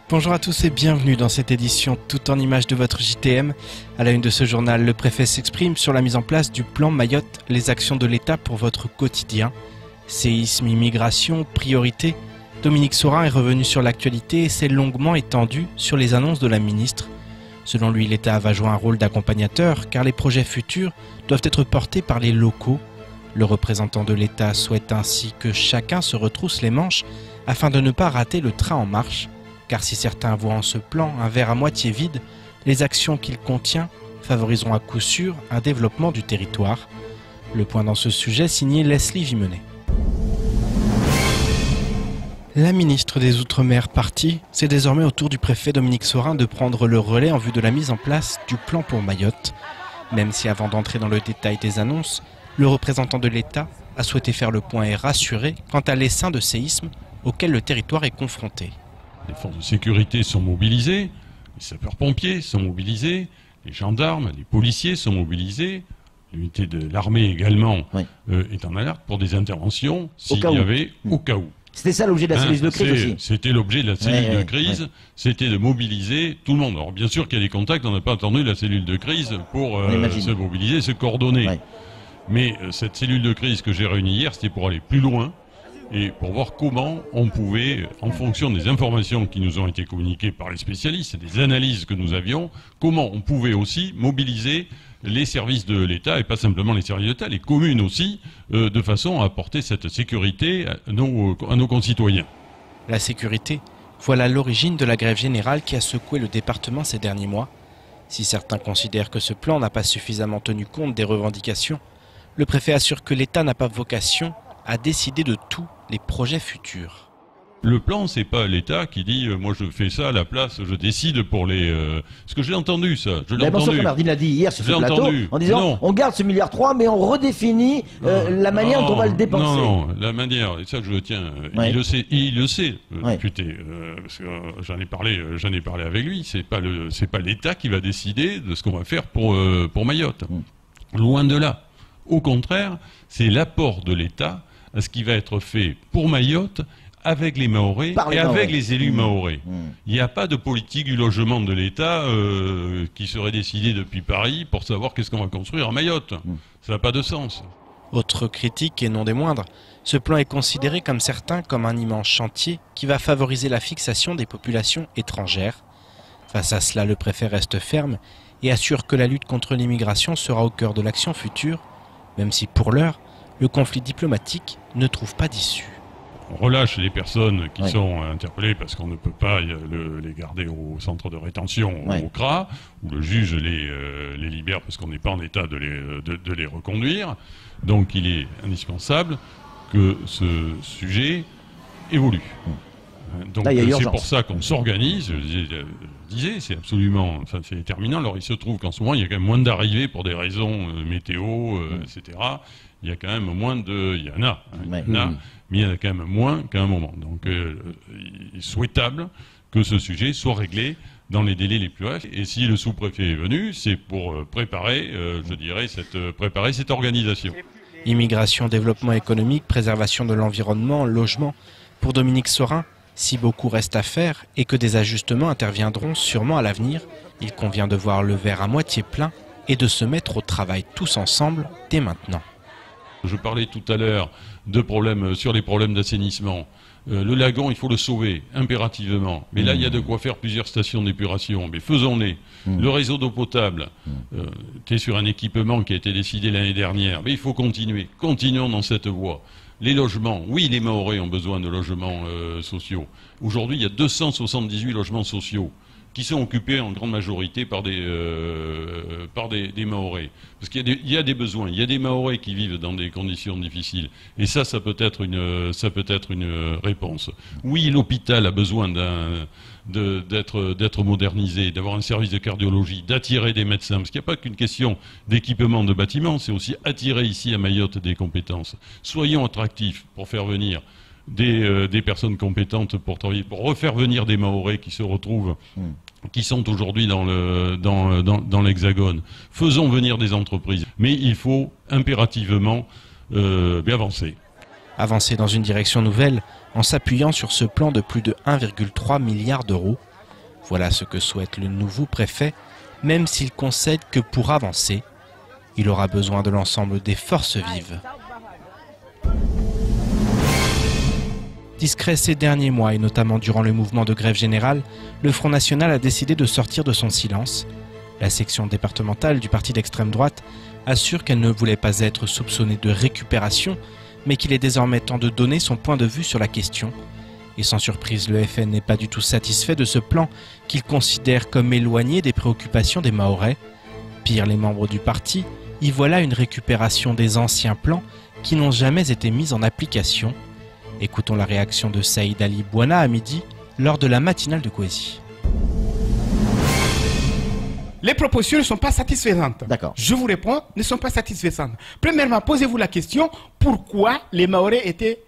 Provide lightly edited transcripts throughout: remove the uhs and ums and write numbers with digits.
Bonjour à tous et bienvenue dans cette édition tout en images de votre JTM. À la une de ce journal, le préfet s'exprime sur la mise en place du plan Mayotte, les actions de l'État pour votre quotidien. Séisme, immigration, priorité. Dominique Saurin est revenu sur l'actualité et s'est longuement étendu sur les annonces de la ministre. Selon lui, l'État va jouer un rôle d'accompagnateur car les projets futurs doivent être portés par les locaux. Le représentant de l'État souhaite ainsi que chacun se retrousse les manches afin de ne pas rater le train en marche. Car si certains voient en ce plan un verre à moitié vide, les actions qu'il contient favoriseront à coup sûr un développement du territoire. Le point dans ce sujet signé Leslie Vimenet. La ministre des Outre-mer partie, c'est désormais au tour du préfet Dominique Saurin de prendre le relais en vue de la mise en place du plan pour Mayotte. Même si avant d'entrer dans le détail des annonces, le représentant de l'État a souhaité faire le point et rassurer quant à l'essaim de séismes auquel le territoire est confronté. Les forces de sécurité sont mobilisées, les sapeurs-pompiers sont mobilisés, les gendarmes, les policiers sont mobilisés, l'unité de l'armée également est en alerte pour des interventions s'il y avait au cas où. C'était ça l'objet de la cellule de crise aussi. C'était l'objet de la cellule de crise, c'était de mobiliser tout le monde. Alors bien sûr qu'il y a des contacts, on n'a pas attendu la cellule de crise pour se mobiliser, se coordonner. Mais cette cellule de crise que j'ai réunie hier, c'était pour aller plus loin. Et pour voir comment on pouvait, en fonction des informations qui nous ont été communiquées par les spécialistes et des analyses que nous avions, comment on pouvait aussi mobiliser les services de l'État, et pas simplement les services de l'État, les communes aussi, de façon à apporter cette sécurité à nos concitoyens. La sécurité, voilà l'origine de la grève générale qui a secoué le département ces derniers mois. Si certains considèrent que ce plan n'a pas suffisamment tenu compte des revendications, le préfet assure que l'État n'a pas vocation à décider de tous les projets futurs. Le plan, c'est pas l'État qui dit moi je fais ça à la place, je décide pour les. Parce que j'ai entendu ça. Je l'ai entendu. Bernardine l'a dit hier sur ce plateau en disant on garde ce milliard 3 mais on redéfinit la manière dont on va le dépenser. Non, la manière, et ça je le tiens. Il le sait, le député. Parce que j'en ai parlé avec lui. C'est pas l'État qui va décider de ce qu'on va faire pour Mayotte. Loin de là. Au contraire, c'est l'apport de l'État à ce qui va être fait pour Mayotte avec les Mahorais et avec les élus mahorais. Il n'y a pas de politique du logement de l'État qui serait décidée depuis Paris pour savoir qu'est-ce qu'on va construire à Mayotte. Ça n'a pas de sens. Autre critique et non des moindres, ce plan est considéré comme certains comme un immense chantier qui va favoriser la fixation des populations étrangères. Face à cela, le préfet reste ferme et assure que la lutte contre l'immigration sera au cœur de l'action future, même si pour l'heure, le conflit diplomatique ne trouve pas d'issue. On relâche les personnes qui sont interpellées parce qu'on ne peut pas les garder au centre de rétention, au CRA, où le juge les libère parce qu'on n'est pas en état de les reconduire. Donc il est indispensable que ce sujet évolue. Donc c'est pour ça qu'on s'organise, je disais, c'est absolument, c'est déterminant. Alors il se trouve qu'en ce moment, il y a quand même moins d'arrivées pour des raisons météo, etc. Il y a quand même moins de... Il y en a, mais il y en a quand même moins qu'à un moment. Donc il est souhaitable que ce sujet soit réglé dans les délais les plus brefs. Et si le sous-préfet est venu, c'est pour préparer, préparer cette organisation. Immigration, développement économique, préservation de l'environnement, logement. Pour Dominique Saurin, si beaucoup reste à faire et que des ajustements interviendront sûrement à l'avenir, il convient de voir le verre à moitié plein et de se mettre au travail tous ensemble dès maintenant. Je parlais tout à l'heure sur les problèmes d'assainissement. Le lagon, il faut le sauver, impérativement. Mais là, il y a de quoi faire plusieurs stations d'épuration. Mais faisons-les. Le réseau d'eau potable, qui est sur un équipement qui a été décidé l'année dernière. Mais il faut continuer. Continuons dans cette voie. Les logements, oui, les Mahorais ont besoin de logements sociaux. Aujourd'hui, il y a 278 logements sociaux qui sont occupés en grande majorité par des Mahorais. Parce qu'il y a des besoins, il y a des Mahorais qui vivent dans des conditions difficiles. Et ça peut être une réponse. Oui, l'hôpital a besoin d'être modernisé, d'avoir un service de cardiologie, d'attirer des médecins. Parce qu'il n'y a pas qu'une question d'équipement de bâtiments, c'est aussi attirer ici à Mayotte des compétences. Soyons attractifs pour faire venir des personnes compétentes pour travailler, pour refaire venir des Mahorais qui se retrouvent, qui sont aujourd'hui dans l'Hexagone. Faisons venir des entreprises. Mais il faut impérativement avancer. Avancer dans une direction nouvelle en s'appuyant sur ce plan de plus de 1,3 milliard d'euros. Voilà ce que souhaite le nouveau préfet, même s'il concède que pour avancer, il aura besoin de l'ensemble des forces vives. Discret ces derniers mois et notamment durant le mouvement de grève générale, le Front National a décidé de sortir de son silence. La section départementale du parti d'extrême droite assure qu'elle ne voulait pas être soupçonnée de récupération, mais qu'il est désormais temps de donner son point de vue sur la question. Et sans surprise, le FN n'est pas du tout satisfait de ce plan qu'il considère comme éloigné des préoccupations des Mahorais. Pire, les membres du parti y voilà une récupération des anciens plans qui n'ont jamais été mis en application. Écoutons la réaction de Saïd Ali Bouana à midi lors de la matinale de Kouézi. Les propositions ne sont pas satisfaisantes. D'accord. Je vous réponds, ne sont pas satisfaisantes. Premièrement, posez-vous la question, pourquoi les Mahorais étaient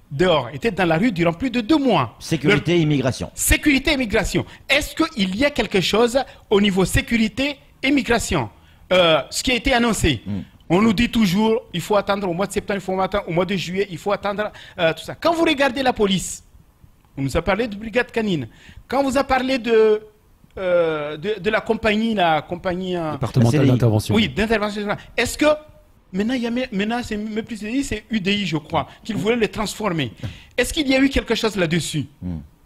dehors, étaient dans la rue durant plus de 2 mois? Sécurité et immigration. Sécurité et immigration. Est-ce qu'il y a quelque chose au niveau sécurité et immigration? Ce qui a été annoncé. On nous dit toujours, il faut attendre au mois de septembre, il faut attendre au mois de juillet, il faut attendre tout ça. Quand vous regardez la police, on nous a parlé de brigade canine. Quand vous a parlé de la compagnie départementale d'intervention. Oui, d'intervention. Est-ce que maintenant c'est même plus UDI, c'est UDI, je crois, qu'ils voulaient les transformer. Est-ce qu'il y a eu quelque chose là-dessus?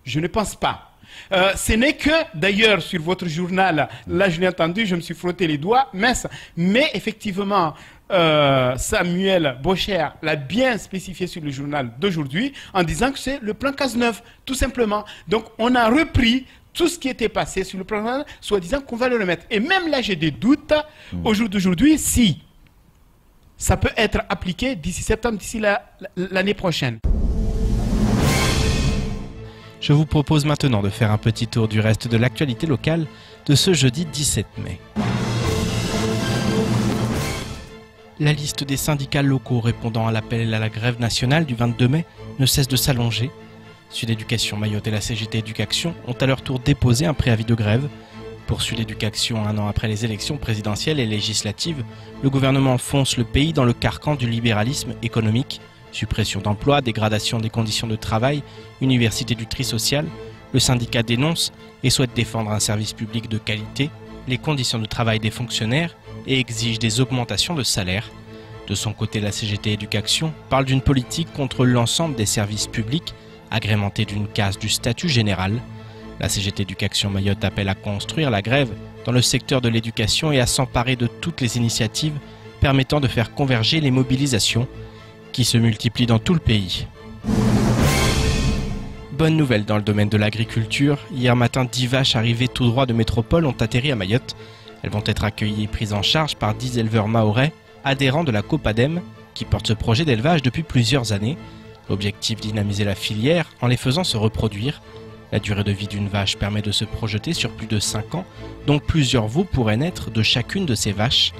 Je ne pense pas. Ce n'est que, d'ailleurs, sur votre journal, là je l'ai entendu, je me suis frotté les doigts, mince, mais effectivement, Samuel Bocher l'a bien spécifié sur le journal d'aujourd'hui en disant que c'est le plan Cazeneuve, tout simplement. Donc on a repris tout ce qui était passé sur le plan, soi-disant qu'on va le remettre. Et même là, j'ai des doutes, au jour d'aujourd'hui, si ça peut être appliqué d'ici septembre, d'ici l'année prochaine. Je vous propose maintenant de faire un petit tour du reste de l'actualité locale de ce jeudi 17 mai. La liste des syndicats locaux répondant à l'appel à la grève nationale du 22 mai ne cesse de s'allonger. Sud Éducation Mayotte et la CGT Éducation ont à leur tour déposé un préavis de grève. Pour Sud Éducation, 1 an après les élections présidentielles et législatives, le gouvernement fonce le pays dans le carcan du libéralisme économique. Suppression d'emplois, dégradation des conditions de travail, université du tri social, le syndicat dénonce et souhaite défendre un service public de qualité, les conditions de travail des fonctionnaires et exige des augmentations de salaire. De son côté, la CGT Éducation parle d'une politique contre l'ensemble des services publics, agrémentée d'une casse du statut général. La CGT Éducation Mayotte appelle à construire la grève dans le secteur de l'éducation et à s'emparer de toutes les initiatives permettant de faire converger les mobilisations qui se multiplient dans tout le pays. Bonne nouvelle dans le domaine de l'agriculture. Hier matin, 10 vaches arrivées tout droit de métropole ont atterri à Mayotte. Elles vont être accueillies et prises en charge par 10 éleveurs mahorais, adhérents de la Copadem, qui porte ce projet d'élevage depuis plusieurs années. L'objectif, dynamiser la filière en les faisant se reproduire. La durée de vie d'une vache permet de se projeter sur plus de 5 ans, donc plusieurs veaux pourraient naître de chacune de ces vaches.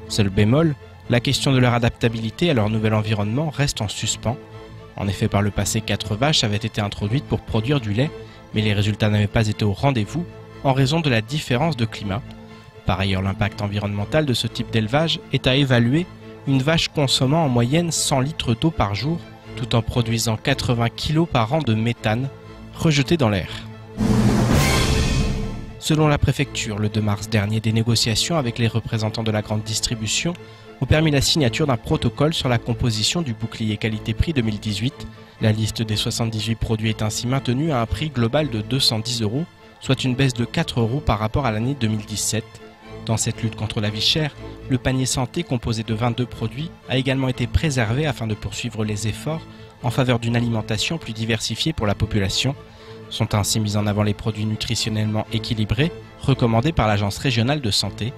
Seul bémol, la question de leur adaptabilité à leur nouvel environnement reste en suspens. En effet, par le passé, 4 vaches avaient été introduites pour produire du lait, mais les résultats n'avaient pas été au rendez-vous en raison de la différence de climat. Par ailleurs, l'impact environnemental de ce type d'élevage est à évaluer, une vache consommant en moyenne 100 litres d'eau par jour, tout en produisant 80 kg par an de méthane, rejeté dans l'air. Selon la préfecture, le 2 mars dernier, des négociations avec les représentants de la grande distribution ont permis la signature d'un protocole sur la composition du bouclier qualité-prix 2018. La liste des 78 produits est ainsi maintenue à un prix global de 210 €, soit une baisse de 4 € par rapport à l'année 2017. Dans cette lutte contre la vie chère, le panier santé composé de 22 produits a également été préservé afin de poursuivre les efforts en faveur d'une alimentation plus diversifiée pour la population. Sont ainsi mis en avant les produits nutritionnellement équilibrés, recommandés par l'Agence régionale de santé.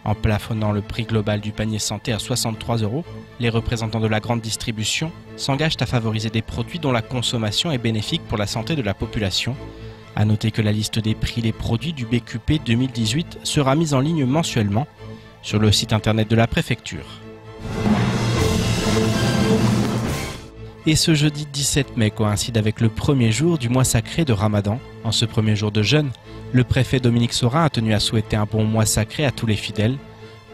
En plafonnant le prix global du panier santé à 63 €, les représentants de la grande distribution s'engagent à favoriser des produits dont la consommation est bénéfique pour la santé de la population. A noter que la liste des prix des produits du BQP 2018 sera mise en ligne mensuellement sur le site internet de la préfecture. Et ce jeudi 17 mai coïncide avec le premier jour du mois sacré de Ramadan. En ce premier jour de jeûne, le préfet Dominique Sorin a tenu à souhaiter un bon mois sacré à tous les fidèles.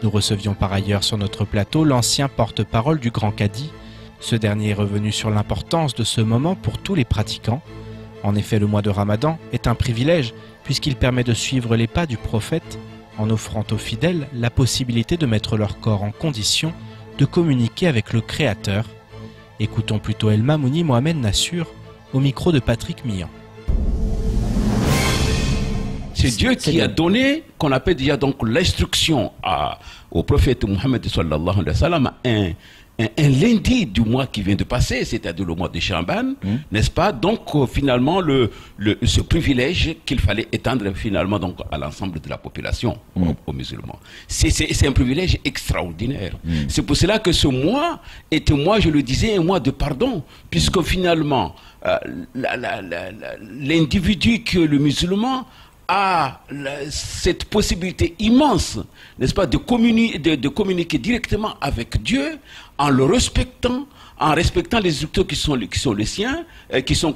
Nous recevions par ailleurs sur notre plateau l'ancien porte-parole du Grand Cadi. Ce dernier est revenu sur l'importance de ce moment pour tous les pratiquants. En effet, le mois de Ramadan est un privilège puisqu'il permet de suivre les pas du prophète en offrant aux fidèles la possibilité de mettre leur corps en condition de communiquer avec le Créateur. Écoutons plutôt El Mamouni Mohamed Nassur au micro de Patrick Millan. C'est Dieu qui a donné, qu'on appelle déjà donc l'instruction au prophète Mohammed sallallahu alayhi wa sallam, un lundi du mois qui vient de passer, c'est-à-dire le mois de Chaban, n'est-ce pas? Donc finalement ce privilège qu'il fallait étendre finalement donc à l'ensemble de la population, aux musulmans. C'est un privilège extraordinaire. C'est pour cela que ce mois est un mois, je le disais, un mois de pardon, puisque finalement l'individu que le musulman a cette possibilité immense, n'est-ce pas, de communiquer directement avec Dieu en le respectant, en respectant les instructions qui sont les siens, qui sont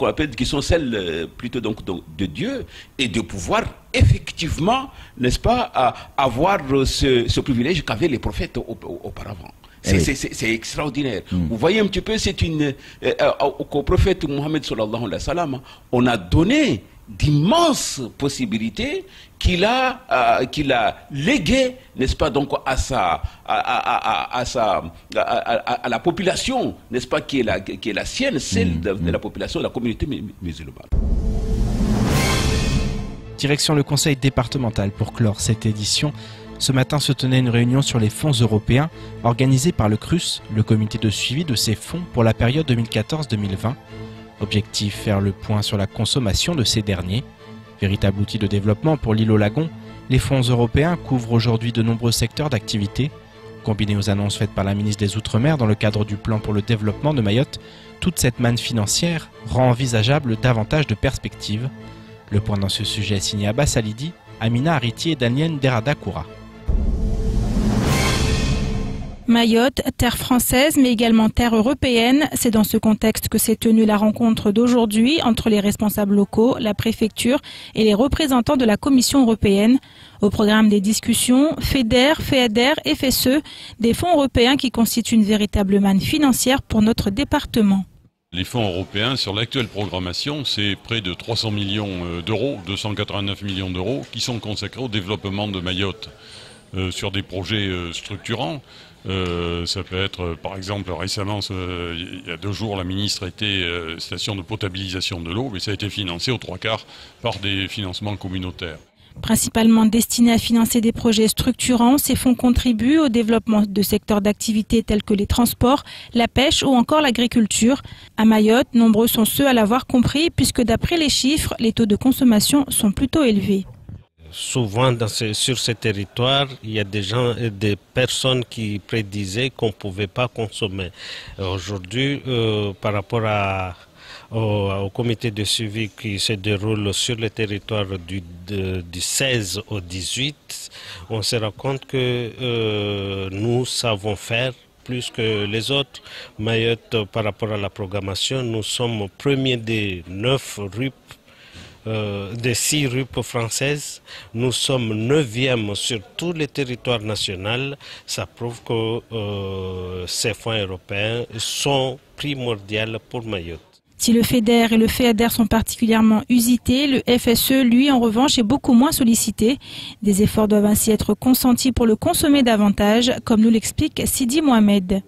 celles plutôt donc de Dieu, et de pouvoir effectivement, n'est-ce pas, avoir ce privilège qu'avaient les prophètes auparavant. C'est extraordinaire. Vous voyez un petit peu, au prophète Mohammed sallallahu alayhi wa sallam, on a donné d'immenses possibilités qu'il a léguées, n'est-ce pas, donc à la population, n'est-ce pas, qui est la sienne, celle de la population, de la communauté musulmane. Direction le conseil départemental pour clore cette édition. Ce matin se tenait une réunion sur les fonds européens organisée par le CRUS, le comité de suivi de ces fonds pour la période 2014-2020. Objectif, faire le point sur la consommation de ces derniers. Véritable outil de développement pour l'île au Lagon, les fonds européens couvrent aujourd'hui de nombreux secteurs d'activité. Combinés aux annonces faites par la ministre des Outre-mer dans le cadre du plan pour le développement de Mayotte, toute cette manne financière rend envisageable davantage de perspectives. Le point dans ce sujet est signé Abbas Alidi, Amina Ariti et Daniel Derada-Koura. Mayotte, terre française mais également terre européenne, c'est dans ce contexte que s'est tenue la rencontre d'aujourd'hui entre les responsables locaux, la préfecture et les représentants de la Commission européenne. Au programme des discussions, FEDER, FEADER, FSE, des fonds européens qui constituent une véritable manne financière pour notre département. Les fonds européens, sur l'actuelle programmation, c'est près de 300 millions d'euros, 289 millions d'euros, qui sont consacrés au développement de Mayotte sur des projets structurants. Ça peut être, par exemple, récemment, il y a 2 jours, la ministre était station de potabilisation de l'eau, mais ça a été financé aux 3/4 par des financements communautaires. Principalement destinés à financer des projets structurants, ces fonds contribuent au développement de secteurs d'activité tels que les transports, la pêche ou encore l'agriculture. À Mayotte, nombreux sont ceux à l'avoir compris puisque d'après les chiffres, les taux de consommation sont plutôt élevés. Souvent sur ces territoires, il y a des personnes qui prédisaient qu'on ne pouvait pas consommer. Aujourd'hui, par rapport au comité de suivi qui se déroule sur le territoire du 16 au 18, on se rend compte que nous savons faire plus que les autres. Mayotte, par rapport à la programmation, nous sommes premiers des 9 RUP. Des 6 RUP françaises, nous sommes 9e sur tous les territoires nationaux. Ça prouve que ces fonds européens sont primordiaux pour Mayotte. Si le FEDER et le FEADER sont particulièrement usités, le FSE, lui, en revanche, est beaucoup moins sollicité. Des efforts doivent ainsi être consentis pour le consommer davantage, comme nous l'explique Sidi Mohamed.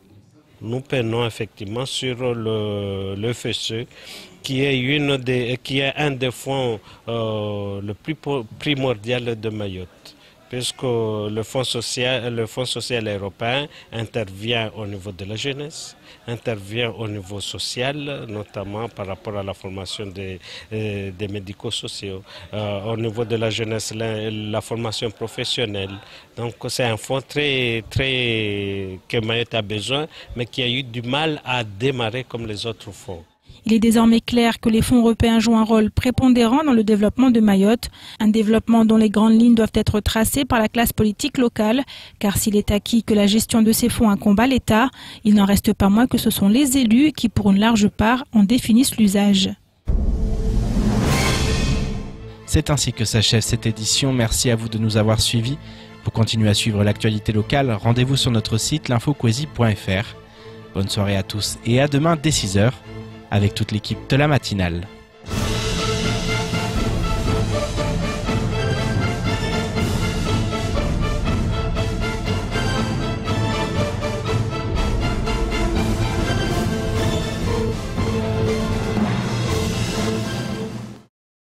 Nous peinons effectivement sur le FSE, qui est un des fonds le plus primordial de Mayotte, puisque le Fonds social européen intervient au niveau de la jeunesse, intervient au niveau social, notamment par rapport à la formation des médico-sociaux, au niveau de la jeunesse, la formation professionnelle. Donc c'est un fonds que Mayotte a besoin, mais qui a eu du mal à démarrer comme les autres fonds. Il est désormais clair que les fonds européens jouent un rôle prépondérant dans le développement de Mayotte, un développement dont les grandes lignes doivent être tracées par la classe politique locale, car s'il est acquis que la gestion de ces fonds incombe à l'État, il n'en reste pas moins que ce sont les élus qui, pour une large part, en définissent l'usage. C'est ainsi que s'achève cette édition. Merci à vous de nous avoir suivis. Pour continuer à suivre l'actualité locale, rendez-vous sur notre site l'infoquesi.fr. Bonne soirée à tous et à demain dès 6h avec toute l'équipe de la matinale.